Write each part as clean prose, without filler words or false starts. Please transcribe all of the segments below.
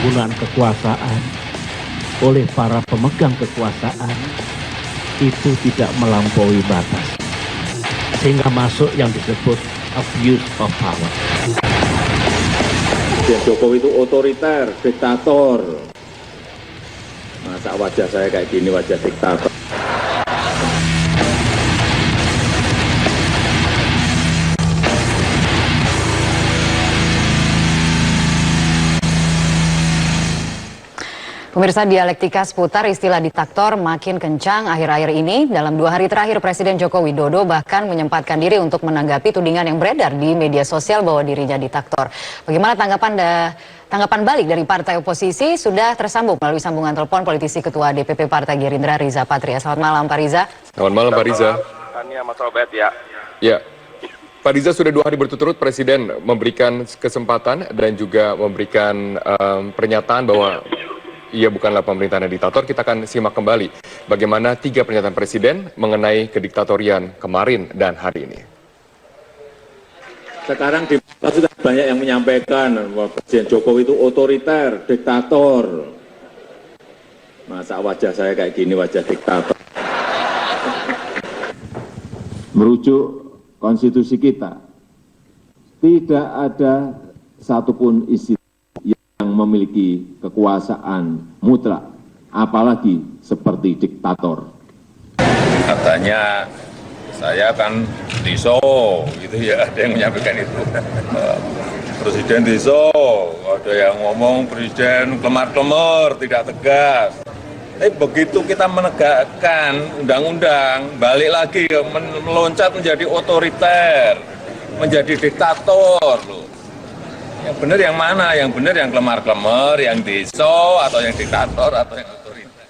penggunaan kekuasaan oleh para pemegang kekuasaan itu tidak melampaui batas, sehingga masuk yang disebut abuse of power. Presiden Jokowi itu otoriter, diktator. Masa wajah saya kayak gini, wajah diktator. Pemirsa, dialektika seputar istilah diktator makin kencang akhir-akhir ini. Dalam 2 hari terakhir, Presiden Joko Widodo bahkan menyempatkan diri untuk menanggapi tudingan yang beredar di media sosial bahwa dirinya diktator. Bagaimana tanggapan balik dari partai oposisi? Sudah tersambung melalui sambungan telepon politisi Ketua DPP Partai Gerindra, Riza Patria. Selamat malam, Pak Riza. Selamat malam, Pak Riza. Tania, Mas Robert, ya. Ya, Pak Riza, sudah 2 hari berturut-turut Presiden memberikan kesempatan dan juga memberikan pernyataan bahwa ia bukanlah pemerintahan diktator. Kita akan simak kembali bagaimana 3 pernyataan Presiden mengenai kediktatorian kemarin dan hari ini. Sekarang sudah banyak yang menyampaikan bahwa Presiden Jokowi itu otoriter, diktator. Masa wajah saya kayak gini, wajah diktator. Merujuk konstitusi kita, tidak ada satupun istilah yang memiliki kekuasaan mutlak, apalagi seperti diktator. Katanya saya kan diso, gitu ya, ada yang menyampaikan itu. Presiden diso, ada yang ngomong presiden kemar-kemar, tidak tegas. Tapi begitu kita menegakkan undang-undang, balik lagi meloncat menjadi otoriter, menjadi diktator loh. Yang benar yang mana? Yang benar yang klemar-klemar, yang diso, atau yang diktator, atau yang otoriter?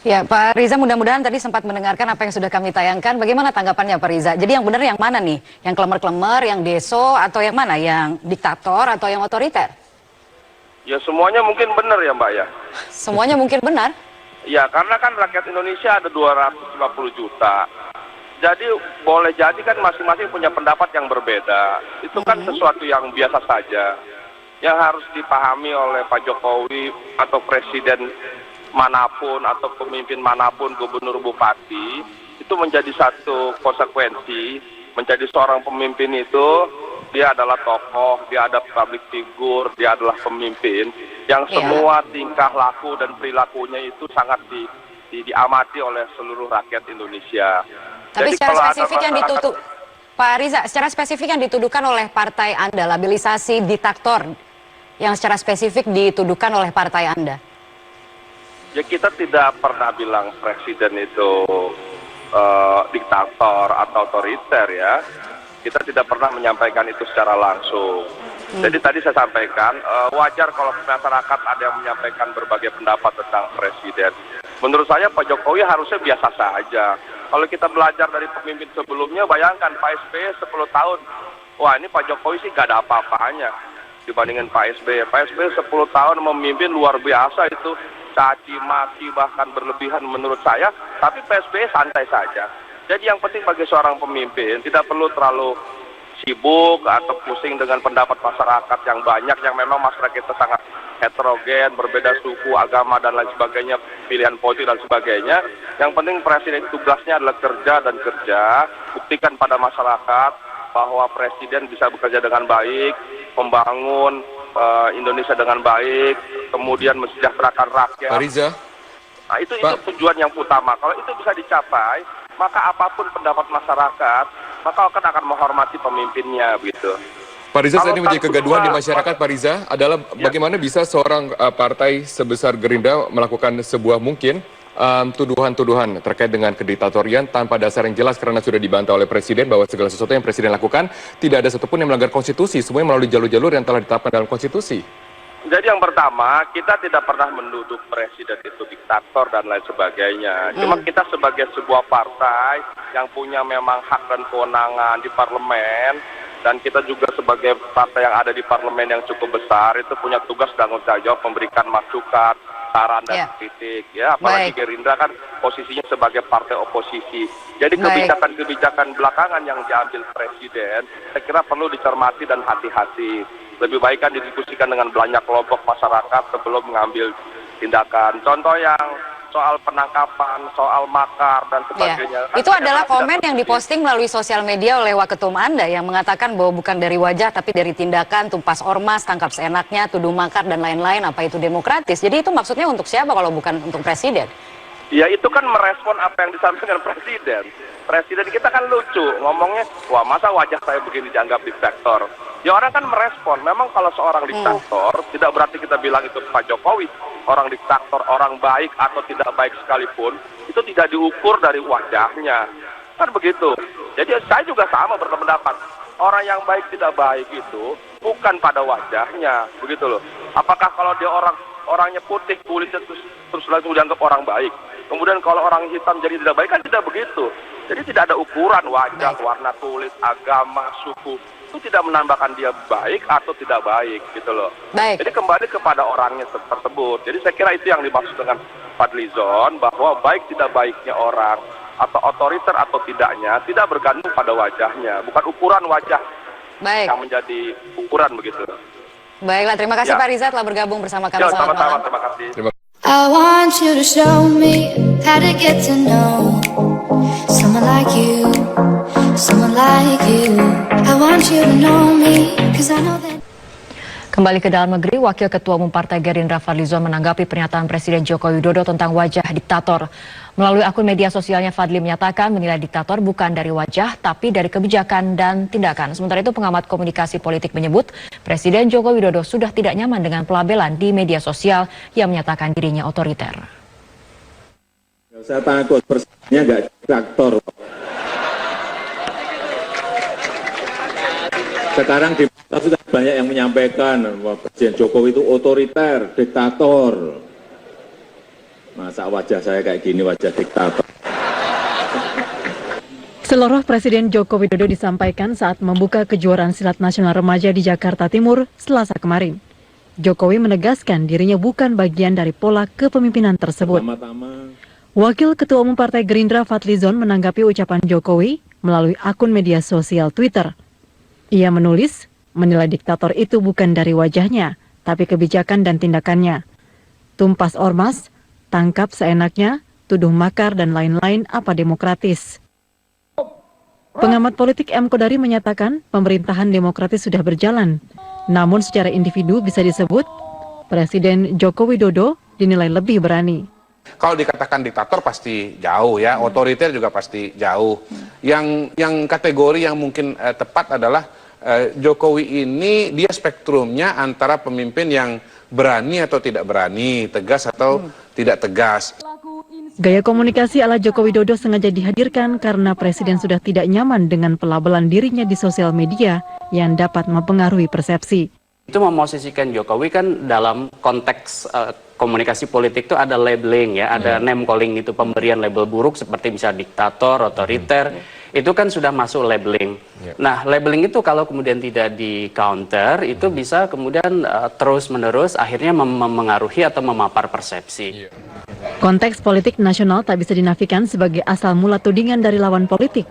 Ya, Pak Riza, mudah-mudahan tadi sempat mendengarkan apa yang sudah kami tayangkan. Bagaimana tanggapannya, Pak Riza? Jadi yang benar yang mana nih? Yang klemar-klemar, yang deso, atau yang mana? Yang diktator, atau yang otoriter? Ya semuanya mungkin benar ya Mbak ya. Semuanya mungkin benar? Ya karena kan rakyat Indonesia ada 250 juta. Jadi boleh jadi kan masing-masing punya pendapat yang berbeda. Itu kan sesuatu yang biasa saja. Yang harus dipahami oleh Pak Jokowi atau presiden manapun atau pemimpin manapun, gubernur, bupati, itu menjadi satu konsekuensi. Menjadi seorang pemimpin itu, dia adalah tokoh, dia ada public figure, dia adalah pemimpin yang semua tingkah laku dan perilakunya itu sangat diamati oleh seluruh rakyat Indonesia. Tapi Jadi secara spesifik yang dituduh, Pak Riza, secara spesifik yang dituduhkan oleh partai Anda, labilisasi diktator yang secara spesifik dituduhkan oleh partai Anda. Ya kita tidak pernah bilang presiden itu diktator atau otoriter ya. Kita tidak pernah menyampaikan itu secara langsung. Jadi tadi saya sampaikan, wajar kalau masyarakat ada yang menyampaikan berbagai pendapat tentang presiden. Menurut saya Pak Jokowi harusnya biasa saja. Kalau kita belajar dari pemimpin sebelumnya, bayangkan Pak SBY 10 tahun. Wah ini Pak Jokowi sih gak ada apa-apanya dibandingin Pak SBY. Pak SBY 10 tahun memimpin luar biasa itu. Caci maki bahkan berlebihan menurut saya. Tapi Pak SBY santai saja. Jadi yang penting bagi seorang pemimpin tidak perlu terlalu sibuk atau pusing dengan pendapat masyarakat yang banyak, yang memang masyarakat kita sangat heterogen, berbeda suku, agama dan lain sebagainya, pilihan politik dan sebagainya. Yang penting presiden tugasnya adalah kerja dan kerja, buktikan pada masyarakat bahwa presiden bisa bekerja dengan baik, membangun Indonesia dengan baik, kemudian mesejahterakan rakyat. Pak Riza. Nah, itu tujuan yang utama. Kalau itu bisa dicapai, maka apapun pendapat masyarakat, maka akan menghormati pemimpinnya gitu. Pak Riza, saat ini menjadi kegaduhan di masyarakat, Pak Riza, adalah bagaimana bisa seorang partai sebesar Gerindra melakukan sebuah mungkin tuduhan-tuduhan terkait dengan kediktatorian tanpa dasar yang jelas, karena sudah dibantah oleh Presiden bahwa segala sesuatu yang Presiden lakukan tidak ada satupun yang melanggar konstitusi, semuanya melalui jalur-jalur yang telah ditetapkan dalam konstitusi. Jadi yang pertama, kita tidak pernah menuduh presiden itu diktator dan lain sebagainya. Cuma kita sebagai sebuah partai yang punya memang hak dan kewenangan di parlemen, dan kita juga sebagai partai yang ada di parlemen yang cukup besar, itu punya tugas dan tanggung jawab memberikan masukan, saran dan kritik. Ya, apalagi Gerindra kan posisinya sebagai partai oposisi. Jadi kebijakan-kebijakan belakangan yang diambil presiden, saya kira perlu dicermati dan hati-hati. lebih baik kan didiskusikan dengan banyak kelompok masyarakat sebelum mengambil tindakan. Contoh yang soal penangkapan, soal makar dan sebagainya. Ya, itu adalah komen yang diposting melalui sosial media oleh Waketum Anda yang mengatakan bahwa bukan dari wajah tapi dari tindakan, tumpas ormas, tangkap seenaknya, tuduh makar dan lain-lain. Apa itu demokratis? Jadi itu maksudnya untuk siapa kalau bukan untuk presiden? Ya itu kan merespon apa yang disampaikan presiden. Presiden kita kan lucu, ngomongnya, wah masa wajah saya begini dianggap diktator. Ya orang kan merespon, memang kalau seorang diktator, tidak berarti kita bilang itu Pak Jokowi, orang diktator, orang baik atau tidak baik sekalipun, itu tidak diukur dari wajahnya. Kan begitu. Jadi saya juga sama berpendapat, orang yang baik tidak baik itu bukan pada wajahnya, begitu loh. Apakah kalau dia orangnya putih, kulitnya terus langsung dianggap orang baik. Kemudian kalau orang hitam jadi tidak baik, kan tidak begitu. Jadi tidak ada ukuran wajah, warna kulit, agama, suku. Itu tidak menambahkan dia baik atau tidak baik gitu loh. Jadi kembali kepada orangnya tersebut. Jadi saya kira itu yang dimaksud dengan Fadlizon, bahwa baik tidak baiknya orang atau otoriter atau tidaknya tidak bergantung pada wajahnya. Bukan ukuran wajah yang menjadi ukuran begitu. Baiklah, terima kasih Pak Riza telah bergabung bersama kami. Selamat malam. Terima kasih. I want you to show me how to get to know someone like you, someone like you. I want you to know me, 'cause I know that. Kembali ke dalam negeri, Wakil Ketua Umum Partai Gerindra Fadlizon menanggapi pernyataan Presiden Joko Widodo tentang wajah diktator. Melalui akun media sosialnya, Fadli menyatakan menilai diktator bukan dari wajah, tapi dari kebijakan dan tindakan. Sementara itu, pengamat komunikasi politik menyebut Presiden Joko Widodo sudah tidak nyaman dengan pelabelan di media sosial yang menyatakan dirinya otoriter. Saya takut persennya nggak diktator. Sekarang di sudah banyak yang menyampaikan bahwa Presiden Jokowi itu otoriter, diktator. Masa wajah saya kayak gini, wajah diktator. Seluruh Presiden Joko Widodo disampaikan saat membuka kejuaraan silat nasional remaja di Jakarta Timur Selasa kemarin. Jokowi menegaskan dirinya bukan bagian dari pola kepemimpinan tersebut. Wakil Ketua Umum Partai Gerindra Fadlizon menanggapi ucapan Jokowi melalui akun media sosial Twitter. Ia menulis, menilai diktator itu bukan dari wajahnya, tapi kebijakan dan tindakannya. Tumpas ormas, tangkap seenaknya, tuduh makar dan lain-lain apa demokratis. Pengamat politik M. Kodari menyatakan pemerintahan demokratis sudah berjalan. Namun secara individu bisa disebut Presiden Joko Widodo dinilai lebih berani. Kalau dikatakan diktator pasti jauh ya, otoriter juga pasti jauh. Yang kategori yang mungkin tepat adalah Jokowi ini dia spektrumnya antara pemimpin yang berani atau tidak berani, tegas atau tidak tegas. Gaya komunikasi ala Joko Widodo sengaja dihadirkan karena Presiden sudah tidak nyaman dengan pelabelan dirinya di sosial media yang dapat mempengaruhi persepsi. Itu memosisikan Jokowi kan dalam konteks komunikasi politik itu ada labeling ya, ada name calling itu, pemberian label buruk seperti misalnya diktator, otoriter, itu kan sudah masuk labeling. Nah, labeling itu kalau kemudian tidak di counter, itu bisa kemudian terus-menerus akhirnya mempengaruhi atau memapar persepsi. Konteks politik nasional tak bisa dinafikan sebagai asal mula tudingan dari lawan politik.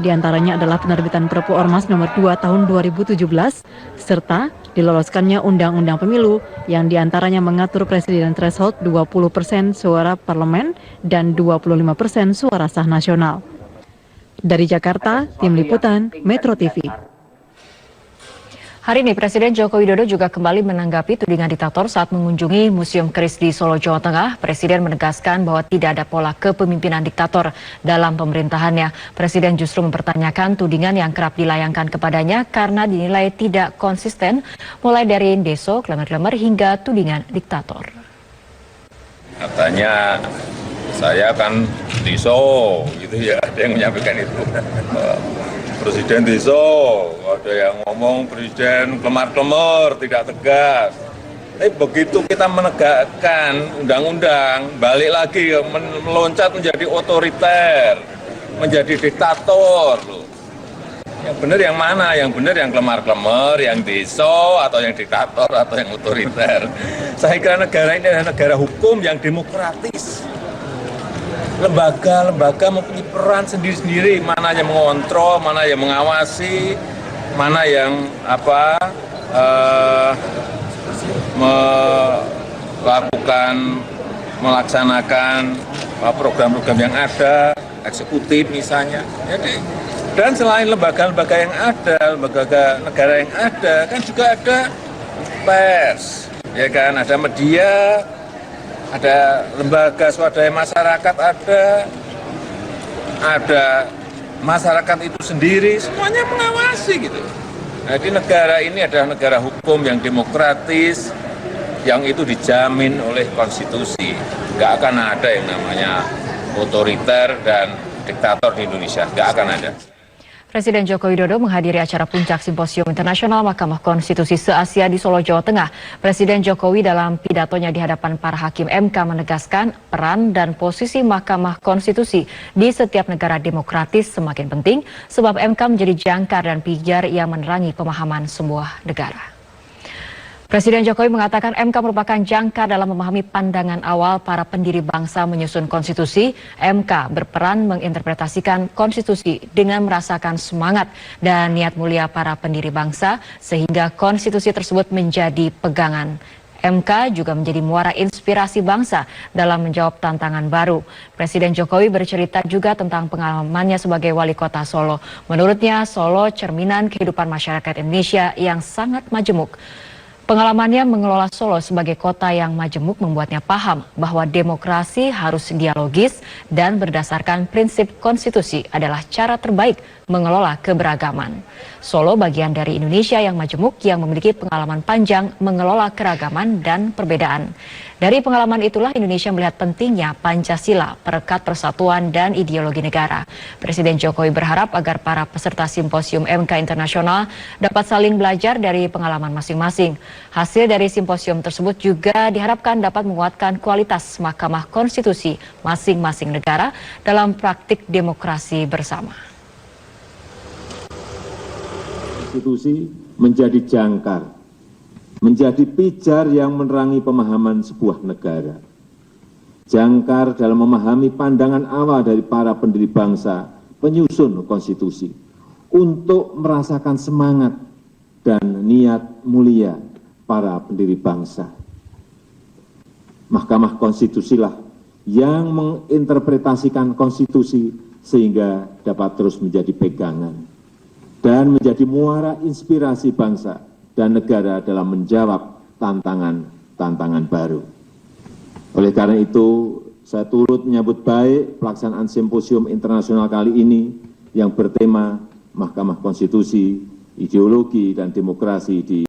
Di antaranya adalah penerbitan Perpu Ormas nomor 2 tahun 2017, serta diloloskannya Undang-Undang Pemilu yang diantaranya mengatur presiden threshold 20% suara parlemen dan 25% suara sah nasional. Dari Jakarta, Tim Liputan, Metro TV. Hari ini Presiden Joko Widodo juga kembali menanggapi tudingan diktator saat mengunjungi Museum Keris di Solo, Jawa Tengah. Presiden menegaskan bahwa tidak ada pola kepemimpinan diktator dalam pemerintahannya. Presiden justru mempertanyakan tudingan yang kerap dilayangkan kepadanya karena dinilai tidak konsisten, mulai dari deso, klemer-klemer hingga tudingan diktator. Katanya saya kan diso, gitu ya, ada yang menyampaikan itu. Presiden diso, ada yang ngomong presiden klemar-klemar, tidak tegas. Tapi begitu kita menegakkan undang-undang, balik lagi meloncat menjadi otoriter, menjadi diktator. Yang benar yang mana? Yang benar yang klemar-klemar, yang diso, atau yang diktator, atau yang otoriter. Saya kira negara ini adalah negara hukum yang demokratis. Lembaga-lembaga mempunyai peran sendiri-sendiri, mana yang mengontrol, mana yang mengawasi, mana yang melaksanakan program-program yang ada, eksekutif misalnya. Jadi, dan selain lembaga-lembaga yang ada, lembaga negara yang ada, kan juga ada pers, ya kan, ada media, ada lembaga swadaya masyarakat, ada masyarakat itu sendiri, semuanya mengawasi gitu. Jadi negara ini adalah negara hukum yang demokratis, yang itu dijamin oleh konstitusi. Nggak akan ada yang namanya otoriter dan diktator di Indonesia, nggak akan ada. Presiden Joko Widodo menghadiri acara puncak Simposium Internasional Mahkamah Konstitusi se-Asia di Solo, Jawa Tengah. Presiden Jokowi dalam pidatonya di hadapan para hakim MK menegaskan peran dan posisi Mahkamah Konstitusi di setiap negara demokratis semakin penting sebab MK menjadi jangkar dan pijar yang menerangi pemahaman sebuah negara. Presiden Jokowi mengatakan MK merupakan jangkar dalam memahami pandangan awal para pendiri bangsa menyusun konstitusi. MK berperan menginterpretasikan konstitusi dengan merasakan semangat dan niat mulia para pendiri bangsa sehingga konstitusi tersebut menjadi pegangan. MK juga menjadi muara inspirasi bangsa dalam menjawab tantangan baru. Presiden Jokowi bercerita juga tentang pengalamannya sebagai wali kota Solo. Menurutnya, Solo cerminan kehidupan masyarakat Indonesia yang sangat majemuk. Pengalamannya mengelola Solo sebagai kota yang majemuk membuatnya paham bahwa demokrasi harus dialogis dan berdasarkan prinsip konstitusi adalah cara terbaik mengelola keberagaman. Solo bagian dari Indonesia yang majemuk yang memiliki pengalaman panjang mengelola keragaman dan perbedaan. Dari pengalaman itulah Indonesia melihat pentingnya Pancasila, perekat persatuan dan ideologi negara. Presiden Jokowi berharap agar para peserta Simposium MK Internasional dapat saling belajar dari pengalaman masing-masing. Hasil dari simposium tersebut juga diharapkan dapat menguatkan kualitas Mahkamah Konstitusi masing-masing negara dalam praktik demokrasi bersama. Konstitusi menjadi jangkar, menjadi pijar yang menerangi pemahaman sebuah negara. Jangkar dalam memahami pandangan awal dari para pendiri bangsa penyusun konstitusi untuk merasakan semangat dan niat mulia para pendiri bangsa. Mahkamah Konstitusilah yang menginterpretasikan konstitusi sehingga dapat terus menjadi pegangan dan menjadi muara inspirasi bangsa dan negara dalam menjawab tantangan-tantangan baru. Oleh karena itu, saya turut menyambut baik pelaksanaan Simposium Internasional kali ini yang bertema Mahkamah Konstitusi, Ideologi dan Demokrasi di